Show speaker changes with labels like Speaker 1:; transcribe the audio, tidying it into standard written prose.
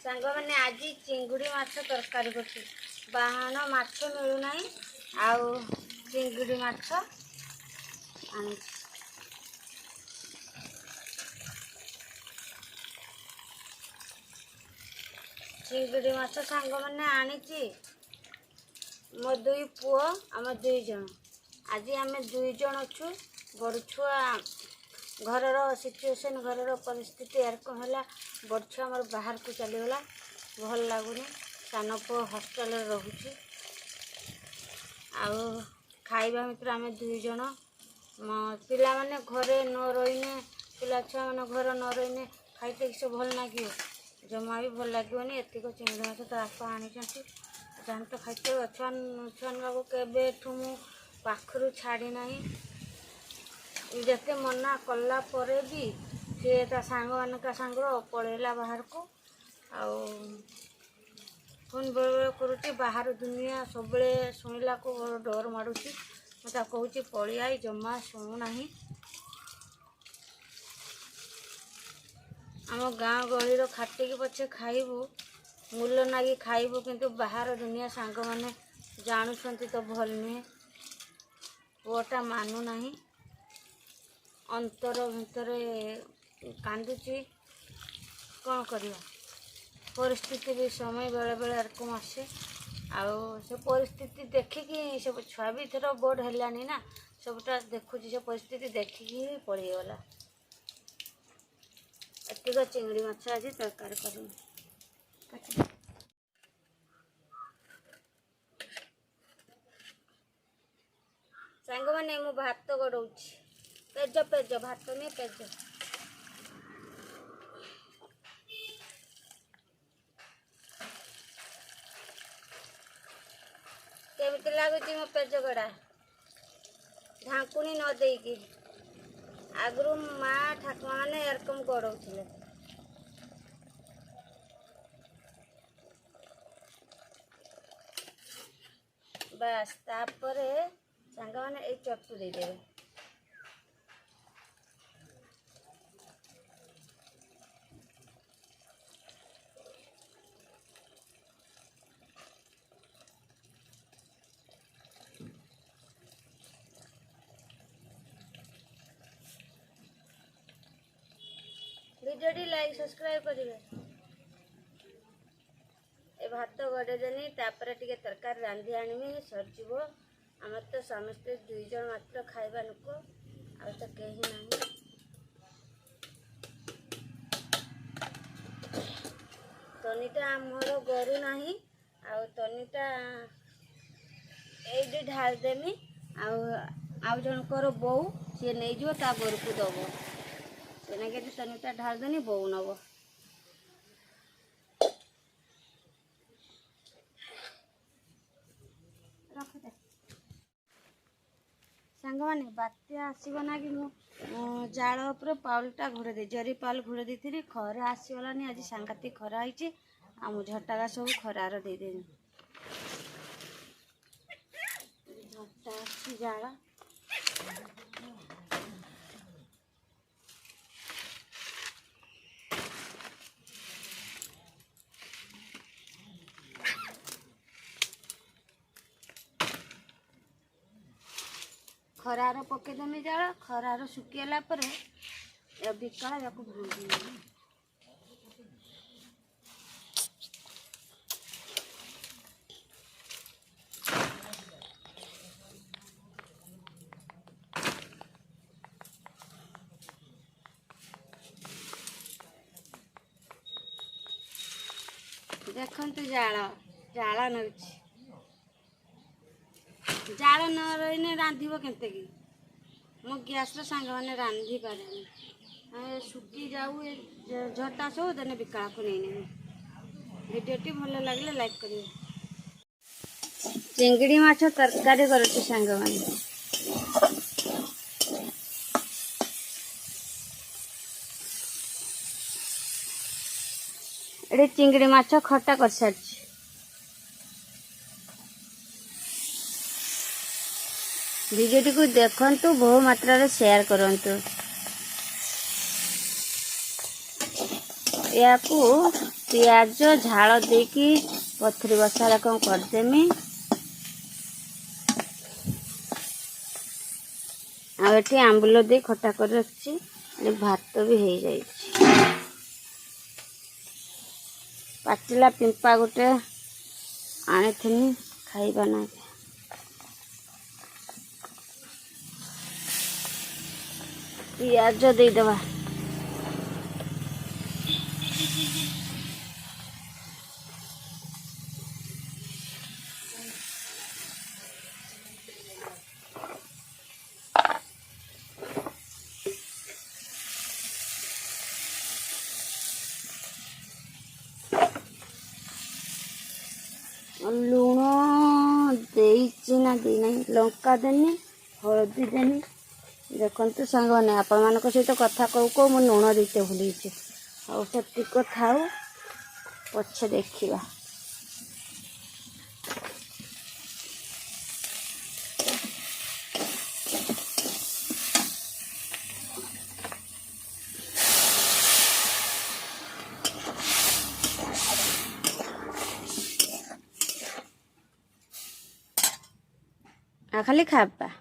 Speaker 1: सांग मैंने आज चिंगुड़ी माछ तरकारी करती बाहन माछ मिलूना आउ चिंगुड़ी माछ आनी चिंगुड़ी माछ सांग मैंने आनी मो दुई पुओ आम दुई जन आज आम दुई जन अच्छु बड़ छुआ घर सिचुएशन घर परिस्थिति एरकम है बड़ छुआ मोर बाहर को चलीगला भल लगुनि सान पु हस्टेल रोचे आउ खाइबा मित्र आम दुई जन पिला माने घरे न रहीने पिला छुआ मैंने घर न रहीने खाइते किसी भल लगे जमा भी भल लगे एतिक चिंगड़ी माछ तो आप आनी जान तो खाइते छुआन बाबू केवेठू मु पाखरू छाड़ी ना जिते मना कला परे भी सी सांग मान सांग पलैला बाहर को आउ फोन बेले बेले करुच्ची बाहर दुनिया सब शुणिला को डर मारूची मत कहूँ पलि आई जमा शुणुना आम गाँ गहली खाटिकी पछे खाइबू मूल्य नागी खाइबू किंतु बाहर दुनिया सांग मैंने जानुंट तो भल नुहे पुआटा मानु नहीं अंतर भितर कांदुची कौन करिया परिस्थिति भी समय बेले बेले एरकम आसे आउ से परिस्थिति देखिकी सब छुआ भी थोड़ा बड़ है ना सबटा देखुची से परिस्थिति देखिकी पड़गला एतिक चिंगड़ी माछ आज तरकारी कर सांग मैंने मु भात गड़ौची पेज पेज भात नहीं पेज केमती लगुच मो पेज गड़ा ढाकुणी न देकी आगु माँ ठाकुआ मैंने एरकम गड़ौले बस तापर सांग मैंने ये चटू देदेवे वीडियो लाइक सब्सक्राइब करेंगे ए भात गड़ेदेनी तापर टिके तरकारी रांधि आनमी सरजीव आम तो समस्ते दुई जन मात्र खाइबा लोक आ तो कहीं ना तनीटा आमर गरु ना आउ तनीटा ये ढाल देमी आउ जनकर बो सी नहीं जो ता गोर को दब से तनीटा ढाल देनी बो नब रखदे सांग मैंने बात्या आसब ना कि जाल उपर पाउलटा घोड़े दे जरी पाल घोड़े दी थी खरा आसगलानी आज सांघातिक खरा होती आम झटागा सब खरार देदेनी झटा आसी जाल खरार पकईदेमी जाल खरार सुखीला बिकला या भांगी देखु जाल जाल नौ जाल न रही रांधब केते कि मो गैस सांग मैंने रांधि पारे सुखी जाऊ झटा सब देने बिकला को नहीं भिडियोटी भल लगे लाइक करेंगे चिंगड़ी माछ तरकारी करुच्ची सांग मैंने ये चिंगड़ी माछ खटा कर सारी भिडियोटी को देखंतु बहु मात्रा रे शेयर करंतु। या पियाज झाड़ देकी पथरी बसा रकम करदेमी आठी आंबुल दे खटा कर रखी भात भी हो जाए पाचिला पिंपा गोटे आनी खाइबा ना पियाज देदेवा लुण देना नहीं लंका देनी हलदी देनी देखु सांग मैंने आपण मान सहित कथा कहू कहू मु लुण देते भूली और सेतिक थाऊ पछे देखा खाली खाबा।